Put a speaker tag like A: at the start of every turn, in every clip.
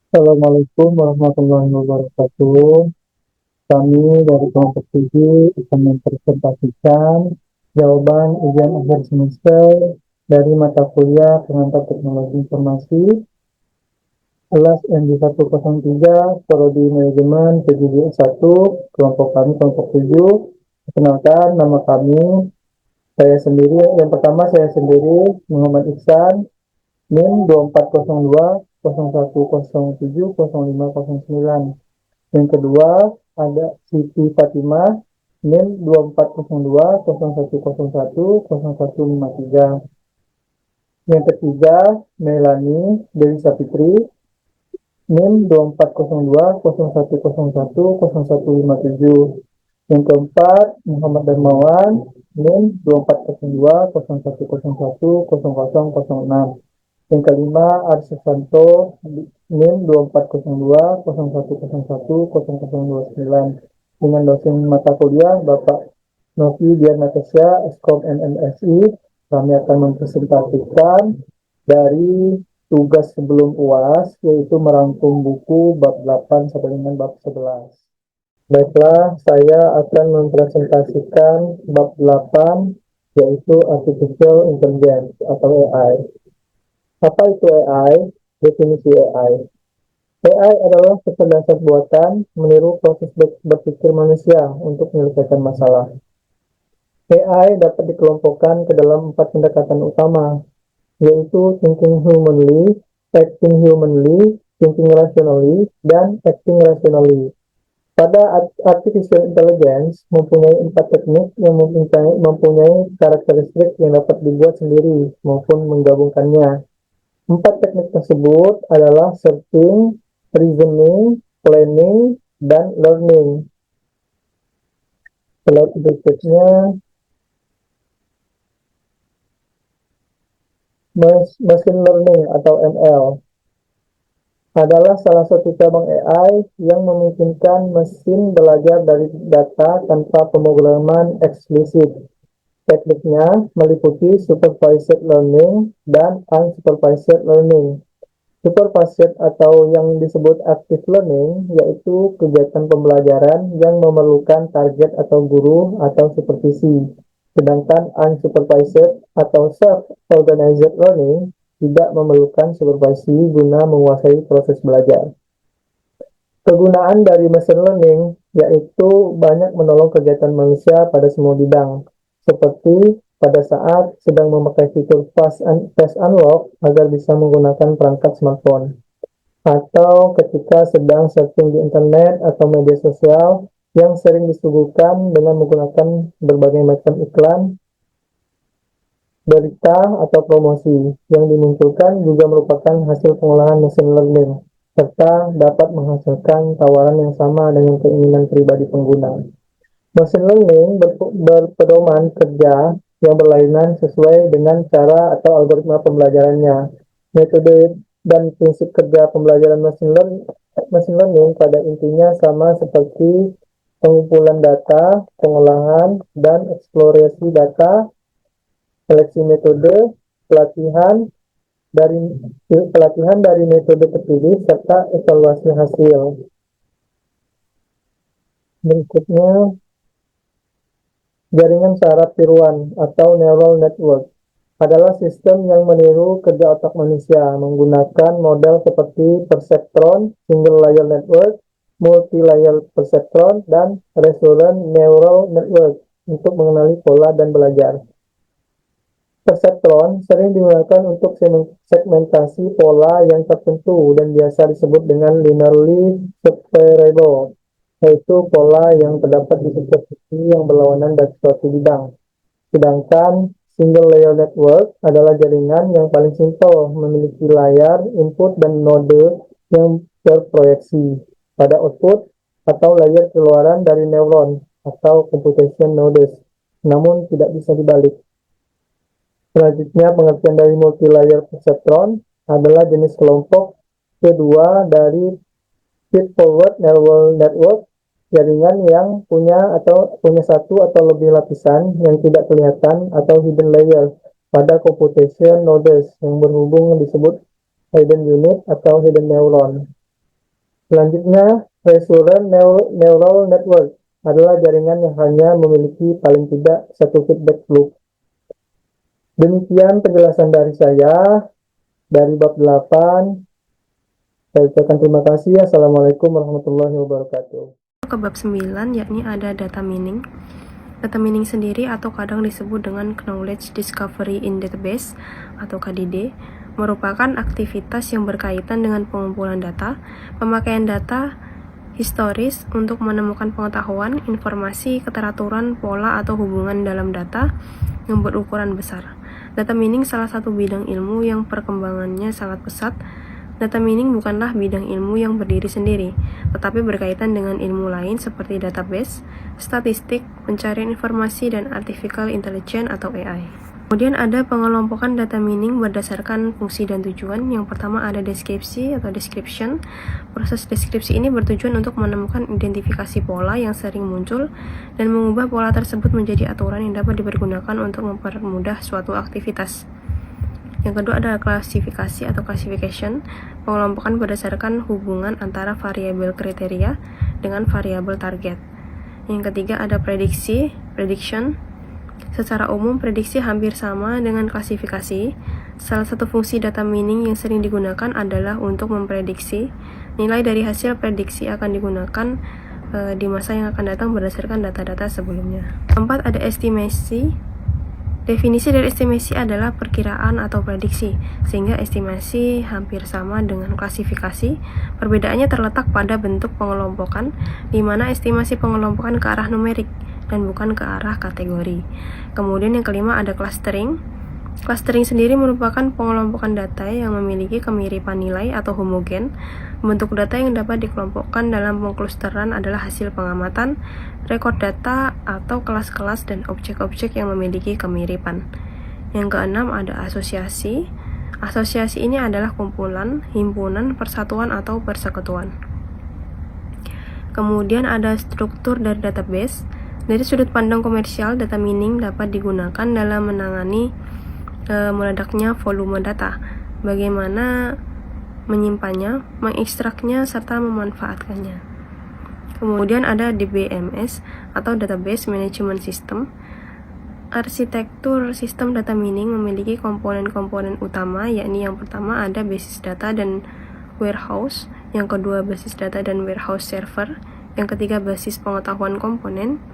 A: Assalamualaikum warahmatullahi wabarakatuh. Kami dari kelompok 7 akan mempresentasikan jawaban ujian akhir semester dari mata kuliah pengantar teknologi informasi kelas MD103 Prodi Manajemen PGD1, kelompok kami kelompok 7. Perkenalkan nama kami, saya sendiri, yang pertama saya sendiri Muhammad Iksan, NIM 2402 0107 0509. Yang kedua ada Siti Fatimah, NIM 2402 0101 0153. Yang ketiga Melani Dewi Sapitri, NIM 2402 0101 0157. Yang keempat Muhammad Darmawan, NIM 2402 0101 0006. Yang kelima Arsusanto, NIM 2402 0101 0029, dengan dosen mata kuliah Bapak Novi Dianatasya, Eskom MMSI. Kami akan mempresentasikan dari tugas sebelum UAS, yaitu merangkum buku bab 8 sampai dengan bab 11. Baiklah, saya akan mempresentasikan bab 8, yaitu Artificial Intelligence atau AI. Apa itu AI? Definisi AI. AI adalah kecerdasan buatan meniru proses berpikir manusia untuk menyelesaikan masalah. AI dapat dikelompokkan ke dalam 4 pendekatan utama, yaitu thinking humanly, acting humanly, thinking rationally, dan acting rationally. Pada artificial intelligence mempunyai 4 teknik yang mempunyai karakteristik yang dapat dibuat sendiri maupun menggabungkannya. 4 teknik tersebut adalah searching, reasoning, planning, dan learning. Slide berikutnya, machine learning atau ML adalah salah satu cabang AI yang memungkinkan mesin belajar dari data tanpa pemrograman eksplisit. Tekniknya meliputi supervised learning dan unsupervised learning. Supervised atau yang disebut active learning yaitu kegiatan pembelajaran yang memerlukan target atau guru atau supervisi. Sedangkan unsupervised atau self-organized learning tidak memerlukan supervisi guna menguasai proses belajar. Kegunaan dari machine learning yaitu banyak menolong kegiatan manusia pada semua bidang, seperti pada saat sedang memakai fitur fast unlock agar bisa menggunakan perangkat smartphone, atau ketika sedang surfing di internet atau media sosial yang sering disuguhkan dengan menggunakan berbagai macam iklan, berita, atau promosi yang dimunculkan juga merupakan hasil pengolahan machine learning, serta dapat menghasilkan tawaran yang sama dengan keinginan pribadi pengguna. Machine learning berpedoman kerja yang berlainan sesuai dengan cara atau algoritma pembelajarannya. Metode dan prinsip kerja pembelajaran machine learning pada intinya sama seperti pengumpulan data, pengolahan, dan eksplorasi data, seleksi metode, pelatihan dari metode terpilih, serta evaluasi hasil. Berikutnya, jaringan saraf tiruan atau neural network adalah sistem yang meniru kerja otak manusia menggunakan model seperti perceptron, single layer network, multi-layer perceptron, dan recurrent neural network untuk mengenali pola dan belajar. Perceptron sering digunakan untuk segmentasi pola yang tertentu dan biasa disebut dengan linearly separable, yaitu pola yang terdapat di setiap sisi yang berlawanan dari suatu bidang. Sedangkan single layer network adalah jaringan yang paling simpel, memiliki layar input dan node yang terproyeksi pada output atau layar keluaran dari neuron atau computation nodes, namun tidak bisa dibalik. Selanjutnya, pengertian dari multi-layer perceptron adalah jenis kelompok kedua dari feed-forward neural network, jaringan yang punya satu atau lebih lapisan yang tidak kelihatan atau hidden layer pada computation nodes yang berhubung disebut hidden unit atau hidden neuron. Selanjutnya, recurrent neural network adalah jaringan yang hanya memiliki paling tidak satu feedback loop. Demikian penjelasan dari saya dari bab 8. Saya ucapkan terima kasih. Assalamualaikum warahmatullahi wabarakatuh.
B: Ke bab 9, yakni ada data mining. Data mining sendiri atau kadang disebut dengan Knowledge Discovery in Database atau KDD merupakan aktivitas yang berkaitan dengan pengumpulan data, pemakaian data historis untuk menemukan pengetahuan, informasi, keteraturan, pola atau hubungan dalam data yang berukuran besar. Data mining salah satu bidang ilmu yang perkembangannya sangat pesat. Data mining bukanlah bidang ilmu yang berdiri sendiri, tetapi berkaitan dengan ilmu lain seperti database, statistik, pencarian informasi, dan artificial intelligence atau AI. Kemudian ada pengelompokan data mining berdasarkan fungsi dan tujuan. Yang pertama ada deskripsi atau description. Proses deskripsi ini bertujuan untuk menemukan identifikasi pola yang sering muncul dan mengubah pola tersebut menjadi aturan yang dapat dipergunakan untuk mempermudah suatu aktivitas. Yang kedua ada klasifikasi atau classification, pengelompokan berdasarkan hubungan antara variabel kriteria dengan variabel target. Yang ketiga ada prediksi, prediction. Secara umum prediksi hampir sama dengan klasifikasi. Salah satu fungsi data mining yang sering digunakan adalah untuk memprediksi. Nilai dari hasil prediksi akan digunakan di masa yang akan datang berdasarkan data-data sebelumnya. Keempat ada estimasi. Definisi dari estimasi adalah perkiraan atau prediksi, sehingga estimasi hampir sama dengan klasifikasi. Perbedaannya terletak pada bentuk pengelompokan, di mana estimasi pengelompokan ke arah numerik dan bukan ke arah kategori. Kemudian yang kelima ada clustering. Clustering sendiri merupakan pengelompokan data yang memiliki kemiripan nilai atau homogen. Bentuk data yang dapat dikelompokkan dalam pengklusteran adalah hasil pengamatan, rekor data, atau kelas-kelas dan objek-objek yang memiliki kemiripan. Yang keenam ada asosiasi. Asosiasi ini adalah kumpulan, himpunan, persatuan, atau persekutuan. Kemudian ada struktur dari database. Dari sudut pandang komersial, data mining dapat digunakan dalam menangani meledaknya volume data, bagaimana menyimpannya, mengekstraknya, serta memanfaatkannya. Kemudian ada DBMS atau Database Management System. Arsitektur sistem data mining memiliki komponen-komponen utama, yakni yang pertama ada basis data dan warehouse, yang kedua basis data dan warehouse server, yang ketiga basis pengetahuan komponen,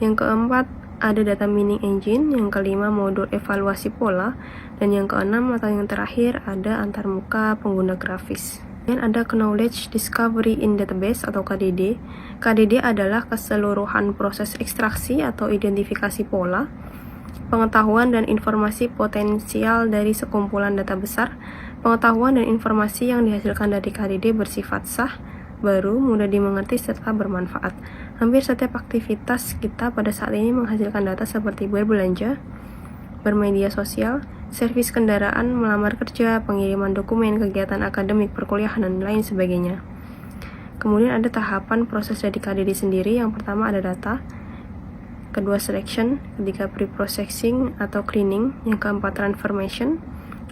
B: yang keempat ada data mining engine, yang kelima modul evaluasi pola, dan yang keenam atau yang terakhir ada antarmuka pengguna grafis. Dan ada Knowledge Discovery in Database atau KDD. KDD adalah keseluruhan proses ekstraksi atau identifikasi pola, pengetahuan dan informasi potensial dari sekumpulan data besar. Pengetahuan dan informasi yang dihasilkan dari KDD bersifat sah, baru, mudah dimengerti, serta bermanfaat. Hampir setiap aktivitas kita pada saat ini menghasilkan data seperti berbelanja, bermedia sosial, servis kendaraan, melamar kerja, pengiriman dokumen, kegiatan akademik, perkuliahan, dan lain sebagainya. Kemudian ada tahapan proses dari KDD sendiri. Yang pertama ada data, kedua selection, ketiga pre-processing atau cleaning, yang keempat transformation,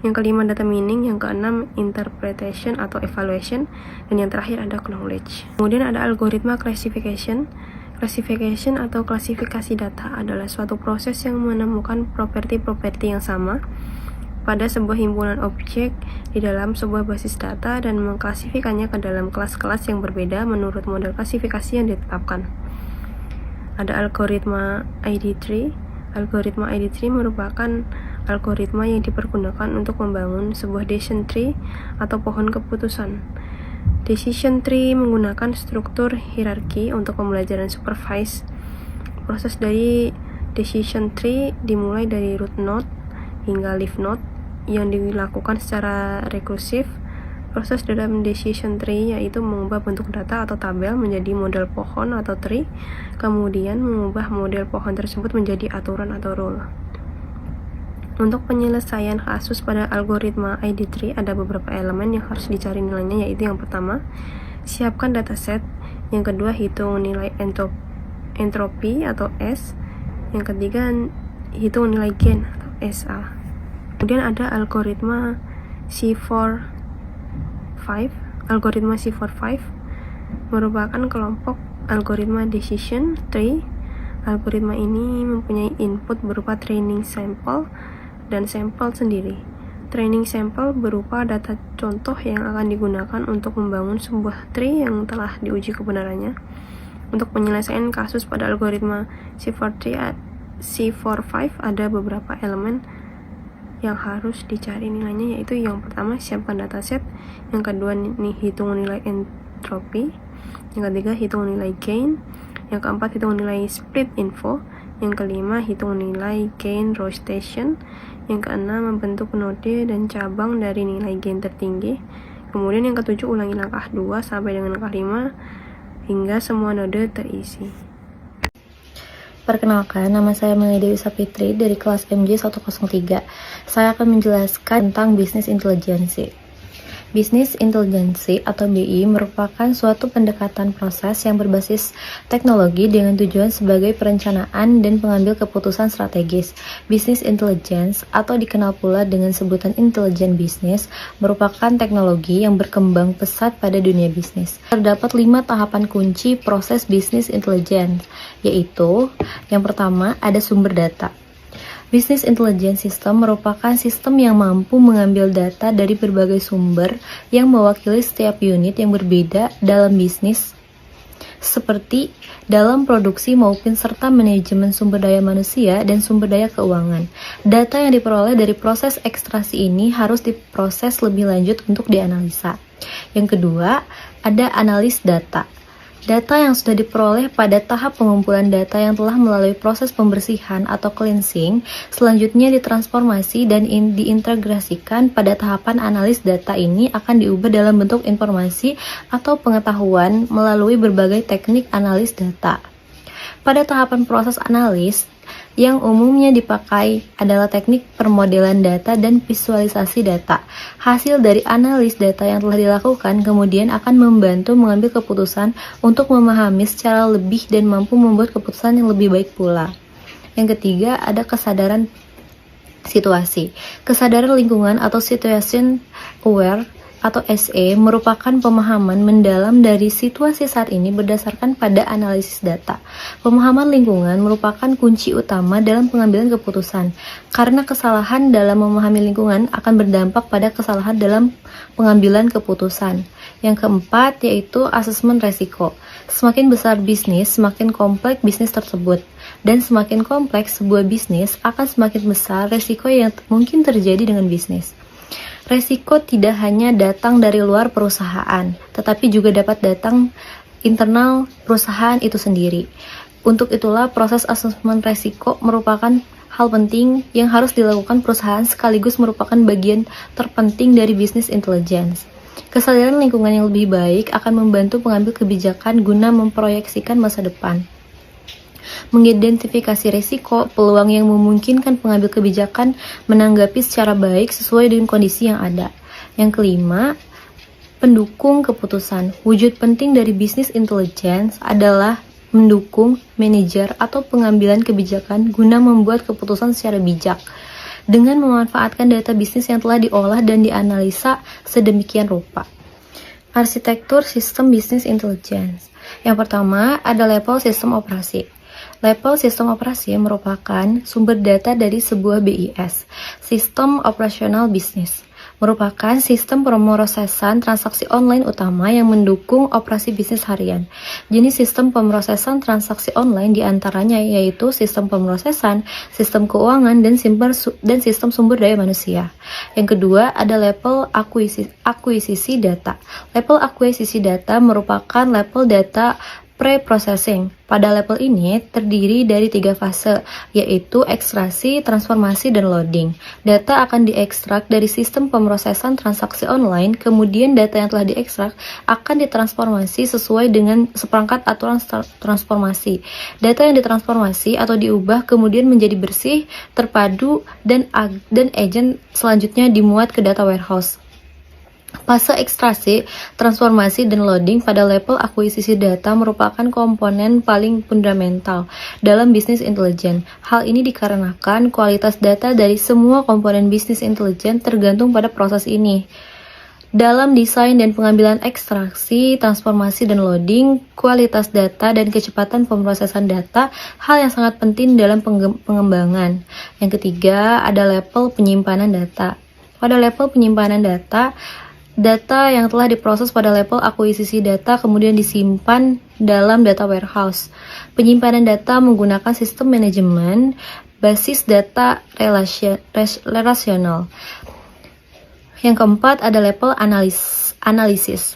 B: yang kelima data mining, yang keenam interpretation atau evaluation, dan yang terakhir ada knowledge. Kemudian ada algoritma classification. Classification atau klasifikasi data adalah suatu proses yang menemukan properti-properti yang sama pada sebuah himpunan objek di dalam sebuah basis data dan mengklasifikasinya ke dalam kelas-kelas yang berbeda menurut model klasifikasi yang ditetapkan. Ada algoritma ID3. Algoritma ID3 merupakan algoritma yang dipergunakan untuk membangun sebuah decision tree atau pohon keputusan. Decision tree menggunakan struktur hierarki untuk pembelajaran supervised. Proses dari decision tree dimulai dari root node hingga leaf node yang dilakukan secara rekursif. Proses dalam decision tree yaitu mengubah bentuk data atau tabel menjadi model pohon atau tree, kemudian mengubah model pohon tersebut menjadi aturan atau rule. Untuk penyelesaian kasus pada algoritma ID3 ada beberapa elemen yang harus dicari nilainya, yaitu yang pertama, siapkan dataset, yang kedua, hitung nilai entropi atau S, yang ketiga, hitung nilai gain atau SA. Kemudian ada algoritma C45. Algoritma C45 merupakan kelompok algoritma decision tree. Algoritma ini mempunyai input berupa training sample dan sampel sendiri. Training sample berupa data contoh yang akan digunakan untuk membangun sebuah tree yang telah diuji kebenarannya. Untuk penyelesaian kasus pada algoritma C45 ada beberapa elemen yang harus dicari nilainya, yaitu yang pertama siapkan dataset, yang kedua hitung nilai entropy, yang ketiga hitung nilai gain, yang keempat hitung nilai split info, yang kelima hitung nilai gain rotation, yang keenam membentuk node dan cabang dari nilai gain tertinggi, kemudian yang ketujuh ulangi langkah 2 sampai dengan langkah 5 hingga semua node terisi.
C: Perkenalkan, nama saya Melia Dewi Sapitri dari kelas MJ 103. Saya akan menjelaskan tentang bisnis intelijensi. Bisnis intelijensi atau BI merupakan suatu pendekatan proses yang berbasis teknologi dengan tujuan sebagai perencanaan dan pengambil keputusan strategis. Bisnis intelligence atau dikenal pula dengan sebutan intelijen bisnis merupakan teknologi yang berkembang pesat pada dunia bisnis. Terdapat 5 tahapan kunci proses bisnis intelligence, yaitu yang pertama ada sumber data. Business Intelligence System merupakan sistem yang mampu mengambil data dari berbagai sumber yang mewakili setiap unit yang berbeda dalam bisnis, seperti dalam produksi maupun serta manajemen sumber daya manusia dan sumber daya keuangan. Data yang diperoleh dari proses ekstraksi ini harus diproses lebih lanjut untuk dianalisa. Yang kedua, ada analis data. Data yang sudah diperoleh pada tahap pengumpulan data yang telah melalui proses pembersihan atau cleansing, selanjutnya ditransformasi dan diintegrasikan pada tahapan analis. Data ini akan diubah dalam bentuk informasi atau pengetahuan melalui berbagai teknik analis data. Pada tahapan proses analis, yang umumnya dipakai adalah teknik permodelan data dan visualisasi data. Hasil dari analis data yang telah dilakukan kemudian akan membantu mengambil keputusan untuk memahami secara lebih dan mampu membuat keputusan yang lebih baik pula. Yang ketiga, ada kesadaran situasi. Kesadaran lingkungan atau situation aware atau SE merupakan pemahaman mendalam dari situasi saat ini berdasarkan pada analisis data. Pemahaman lingkungan merupakan kunci utama dalam pengambilan keputusan, karena kesalahan dalam memahami lingkungan akan berdampak pada kesalahan dalam pengambilan keputusan. Yang keempat yaitu asesmen resiko. Semakin besar bisnis, semakin kompleks bisnis tersebut. Dan semakin kompleks sebuah bisnis, akan semakin besar resiko yang mungkin terjadi dengan bisnis. Resiko tidak hanya datang dari luar perusahaan, tetapi juga dapat datang internal perusahaan itu sendiri. Untuk itulah proses asesmen resiko merupakan hal penting yang harus dilakukan perusahaan sekaligus merupakan bagian terpenting dari bisnis intelligence. Kesadaran lingkungan yang lebih baik akan membantu pengambil kebijakan guna memproyeksikan masa depan. Mengidentifikasi risiko, peluang yang memungkinkan pengambil kebijakan menanggapi secara baik sesuai dengan kondisi yang ada. Yang kelima, pendukung keputusan. Wujud penting dari bisnis intelligence adalah mendukung manajer atau pengambilan kebijakan guna membuat keputusan secara bijak dengan memanfaatkan data bisnis yang telah diolah dan dianalisa sedemikian rupa. Arsitektur sistem bisnis intelligence. Yang pertama, ada level sistem operasi. Level sistem operasi merupakan sumber data dari sebuah BIS, sistem operasional bisnis. Merupakan sistem pemrosesan transaksi online utama yang mendukung operasi bisnis harian. Jenis sistem pemrosesan transaksi online diantaranya yaitu sistem pemrosesan, sistem keuangan, dan sistem sumber daya manusia. Yang kedua ada level akuisisi data. Level akuisisi data merupakan level data pre-processing. Pada level ini terdiri dari 3 fase, yaitu ekstraksi, transformasi, dan loading. Data akan diekstrak dari sistem pemrosesan transaksi online, kemudian data yang telah diekstrak akan ditransformasi sesuai dengan seperangkat aturan transformasi. Data yang ditransformasi atau diubah kemudian menjadi bersih, terpadu, dan agent selanjutnya dimuat ke data warehouse. Fase ekstraksi, transformasi, dan loading pada level akuisisi data merupakan komponen paling fundamental dalam bisnis intelijen. Hal ini dikarenakan kualitas data dari semua komponen bisnis intelijen tergantung pada proses ini. dalam desain dan pengambilan ekstraksi, transformasi dan loading, kualitas data dan kecepatan pemrosesan data, hal yang sangat penting dalam pengembangan. Yang ketiga, ada level penyimpanan data. Pada level penyimpanan data, data yang telah diproses pada level akuisisi data kemudian disimpan dalam data warehouse. Penyimpanan data menggunakan sistem manajemen basis data relasional. Yang keempat ada level analisis.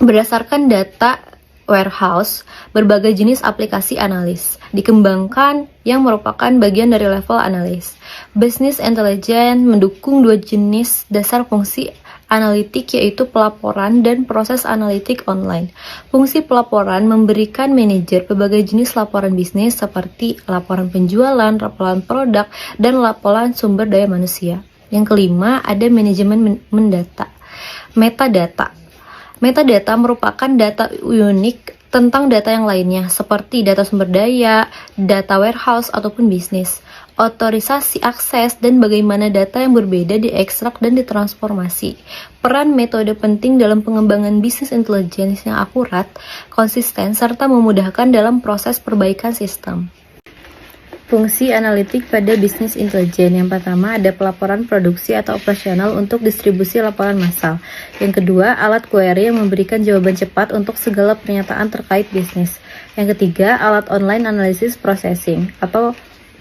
C: Berdasarkan data warehouse, berbagai jenis aplikasi analis dikembangkan yang merupakan bagian dari level analis. Business intelligence mendukung dua jenis dasar fungsi analitik, yaitu pelaporan dan proses analitik online. Fungsi pelaporan memberikan manajer berbagai jenis laporan bisnis seperti laporan penjualan, laporan produk, dan laporan sumber daya manusia. Yang kelima, ada manajemen mendata. Metadata. Metadata merupakan data unik tentang data yang lainnya, seperti data sumber daya, data warehouse, ataupun bisnis. Otorisasi akses dan bagaimana data yang berbeda diekstrak dan ditransformasi. Peran metode penting dalam pengembangan bisnis intelligence yang akurat, konsisten, serta memudahkan dalam proses perbaikan sistem. Fungsi analitik pada bisnis intelijen. Yang pertama ada pelaporan produksi atau operasional untuk distribusi laporan massal. Yang kedua, alat query yang memberikan jawaban cepat untuk segala pernyataan terkait bisnis. Yang ketiga, alat online analysis processing atau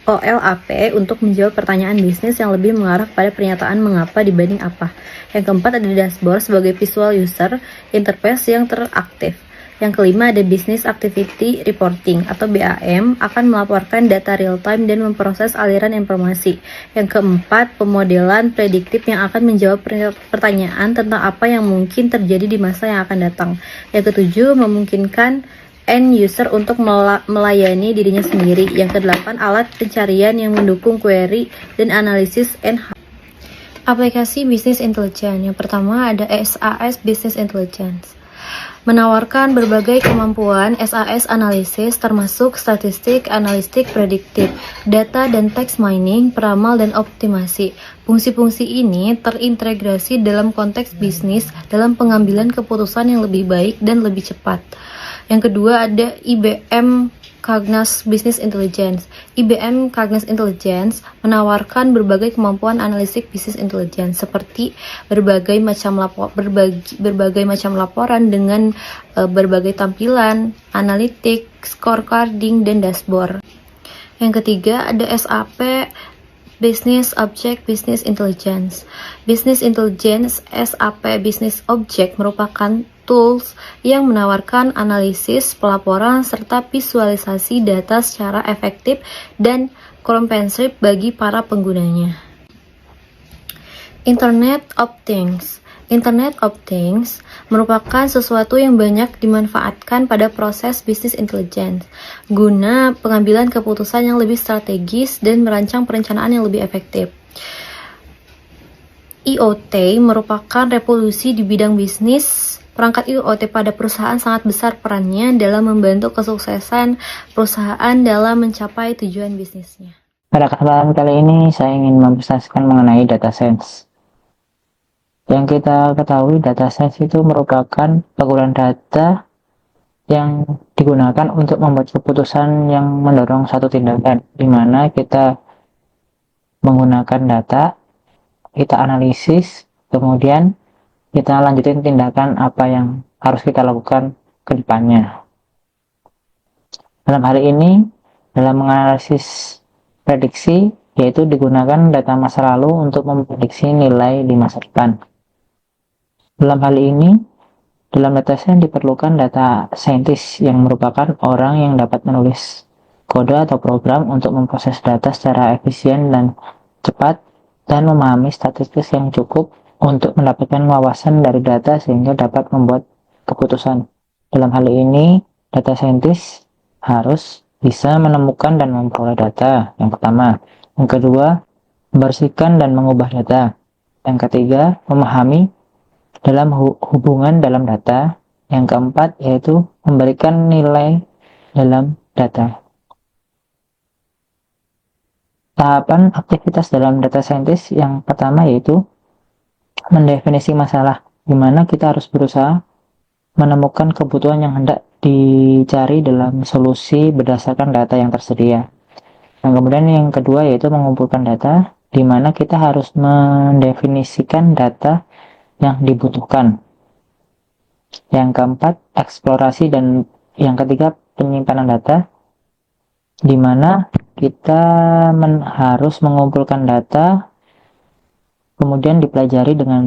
C: OLAP untuk menjawab pertanyaan bisnis yang lebih mengarah pada pernyataan mengapa dibanding apa. Yang keempat ada dashboard sebagai visual user interface yang teraktif. Yang kelima ada Business Activity Reporting atau BAM, akan melaporkan data real time dan memproses aliran informasi. Yang keempat, pemodelan prediktif yang akan menjawab pertanyaan tentang apa yang mungkin terjadi di masa yang akan datang. Yang ketujuh, memungkinkan end user untuk melayani dirinya sendiri. Yang kedelapan, alat pencarian yang mendukung query dan analisis aplikasi Business Intelligence. Yang pertama ada SAS Business Intelligence. Menawarkan berbagai kemampuan SAS analisis termasuk statistik, analistik, prediktif, data dan text mining, peramal dan optimasi. Fungsi-fungsi ini terintegrasi dalam konteks bisnis dalam pengambilan keputusan yang lebih baik dan lebih cepat. Yang kedua ada IBM Cognos Business Intelligence. IBM Cognos Intelligence menawarkan berbagai kemampuan analitik business intelligence seperti berbagai macam laporan dengan berbagai tampilan, analitik, scorecarding, dan dashboard. Yang ketiga ada SAP Business Object Business Intelligence. Business Intelligence SAP Business Object merupakan tools yang menawarkan analisis, pelaporan, serta visualisasi data secara efektif dan komprehensif bagi para penggunanya. Internet of Things. Internet of Things merupakan sesuatu yang banyak dimanfaatkan pada proses bisnis intelligence guna pengambilan keputusan yang lebih strategis dan merancang perencanaan yang lebih efektif. IoT merupakan revolusi di bidang bisnis. Perangkat IoT pada perusahaan sangat besar perannya dalam membantu kesuksesan perusahaan dalam mencapai tujuan bisnisnya.
D: Pada kesempatan kali ini saya ingin mempresentasikan mengenai data science. Yang kita ketahui, data science itu merupakan penggunaan data yang digunakan untuk membuat keputusan yang mendorong satu tindakan, di mana kita menggunakan data, kita analisis, kemudian kita lanjutin tindakan apa yang harus kita lakukan ke depannya. Dalam hal ini, dalam menganalisis prediksi, yaitu digunakan data masa lalu untuk memprediksi nilai di masa depan. Dalam hal ini, dalam data science diperlukan data scientist yang merupakan orang yang dapat menulis kode atau program untuk memproses data secara efisien dan cepat dan memahami statistik yang cukup untuk mendapatkan wawasan dari data sehingga dapat membuat keputusan. Dalam hal ini, data scientist harus bisa menemukan dan memperoleh data, yang pertama. Yang kedua, membersihkan dan mengubah data. Yang ketiga, memahami dalam hubungan dalam data. Yang keempat, yaitu memberikan nilai dalam data. Tahapan aktivitas dalam data scientist yang pertama yaitu mendefinisi masalah. di mana kita harus berusaha menemukan kebutuhan yang hendak dicari dalam solusi berdasarkan data yang tersedia. Dan kemudian yang kedua yaitu mengumpulkan data, di mana kita harus mendefinisikan data yang dibutuhkan. Yang keempat, eksplorasi, dan yang ketiga, penyimpanan data, di mana kita harus mengumpulkan data, kemudian dipelajari dengan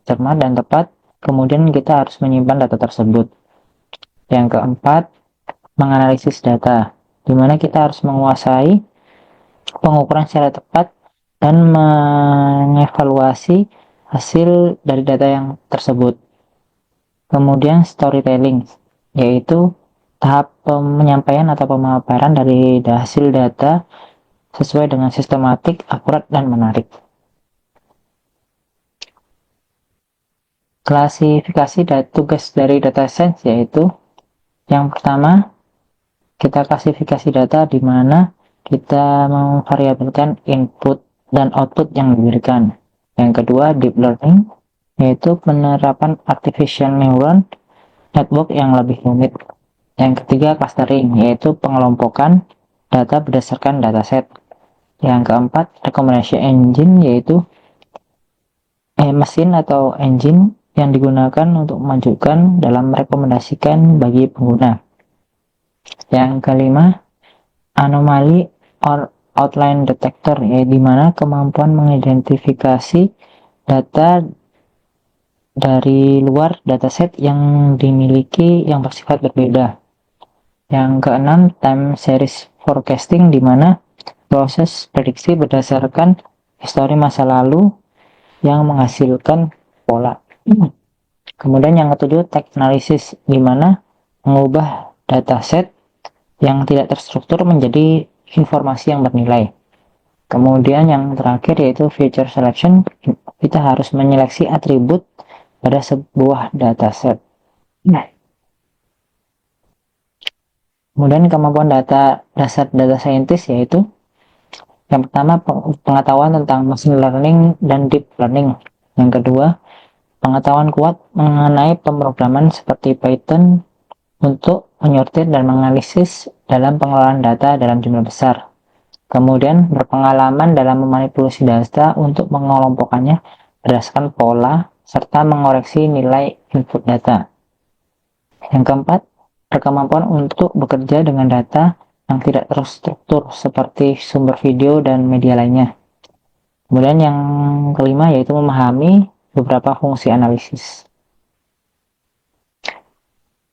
D: cermat dan tepat, kemudian kita harus menyimpan data tersebut. Yang keempat, menganalisis data, di mana kita harus menguasai pengukuran secara tepat dan mengevaluasi hasil dari data yang tersebut. Kemudian storytelling, yaitu tahap penyampaian atau pemaparan dari hasil data sesuai dengan sistematik, akurat, dan menarik. Klasifikasi tugas dari data science yaitu yang pertama, kita klasifikasi data di mana kita memvariabelkan input dan output yang diberikan. Yang kedua, deep learning, yaitu penerapan artificial neuron network yang lebih rumit. Yang ketiga, clustering, yaitu pengelompokan data berdasarkan dataset. Yang keempat, recommendation engine, yaitu mesin atau engine yang digunakan untuk memajukan dalam merekomendasikan bagi pengguna. Yang kelima, anomali or outline detector, yaitu dimana kemampuan mengidentifikasi data dari luar dataset yang dimiliki yang bersifat berbeda. Yang keenam, time series forecasting, di mana proses prediksi berdasarkan histori masa lalu yang menghasilkan pola. Kemudian yang ketujuh, text analysis, di mana mengubah dataset yang tidak terstruktur menjadi informasi yang bernilai. Kemudian yang terakhir yaitu feature selection, kita harus menyeleksi atribut pada sebuah dataset. Kemudian kemampuan dasar data scientist yaitu yang pertama, pengetahuan tentang machine learning dan deep learning. Yang kedua, pengetahuan kuat mengenai pemrograman seperti Python untuk menyortir dan menganalisis dalam pengelolaan data dalam jumlah besar. Kemudian, berpengalaman dalam memanipulasi data untuk mengelompokkannya berdasarkan pola, serta mengoreksi nilai input data. Yang keempat, berkemampuan untuk bekerja dengan data yang tidak terstruktur seperti sumber video dan media lainnya. Kemudian yang kelima yaitu memahami beberapa fungsi analisis.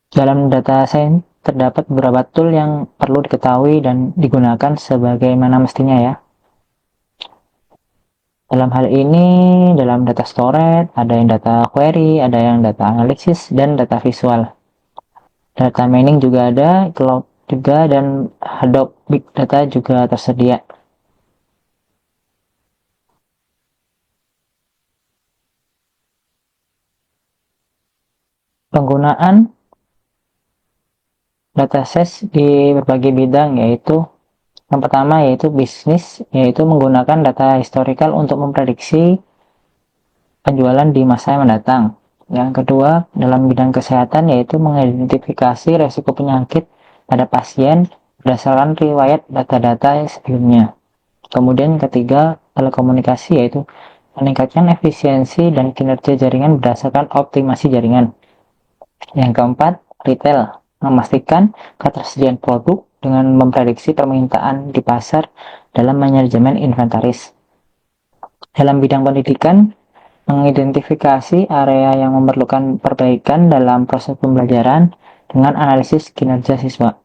D: Dalam data science terdapat beberapa tool yang perlu diketahui dan digunakan sebagaimana mestinya ya. Dalam hal ini, dalam data storage, ada yang data query, ada yang data analysis, dan data visual. Data mining juga ada, cloud juga, dan Hadoop Big Data juga tersedia. Penggunaan dataset di berbagai bidang yaitu yang pertama yaitu bisnis, yaitu menggunakan data historical untuk memprediksi penjualan di masa yang mendatang. Yang kedua, dalam bidang kesehatan yaitu mengidentifikasi resiko penyakit pada pasien berdasarkan riwayat data-data sebelumnya. Kemudian ketiga, telekomunikasi yaitu meningkatkan efisiensi dan kinerja jaringan berdasarkan optimasi jaringan. Yang keempat, retail, memastikan ketersediaan produk dengan memprediksi permintaan di pasar dalam manajemen inventaris. Dalam bidang pendidikan, mengidentifikasi area yang memerlukan perbaikan dalam proses pembelajaran dengan analisis kinerja siswa.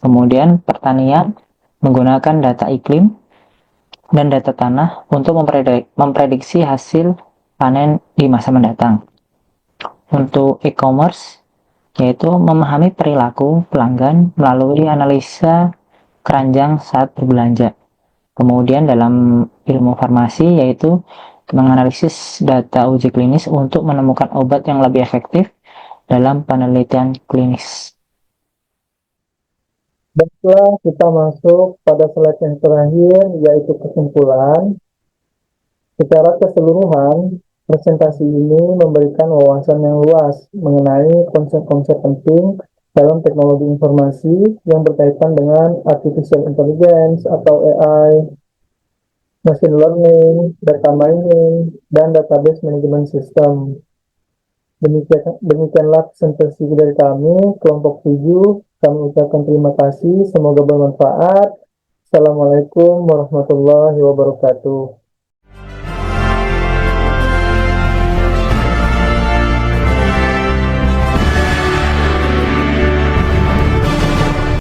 D: Kemudian pertanian, menggunakan data iklim dan data tanah untuk memprediksi hasil panen di masa mendatang. Untuk e-commerce, yaitu memahami perilaku pelanggan melalui analisa keranjang saat berbelanja. Kemudian dalam ilmu farmasi, yaitu menganalisis data uji klinis untuk menemukan obat yang lebih efektif dalam penelitian klinis.
A: Baiklah, kita masuk pada slide yang terakhir, yaitu kesimpulan. Secara keseluruhan, Presentasi ini memberikan wawasan yang luas mengenai konsep-konsep penting dalam teknologi informasi yang berkaitan dengan artificial intelligence atau AI, machine learning, data mining, dan database management system. Demikianlah presentasi dari kami, kelompok 7. Kami ucapkan terima kasih, semoga bermanfaat. Assalamualaikum warahmatullahi wabarakatuh.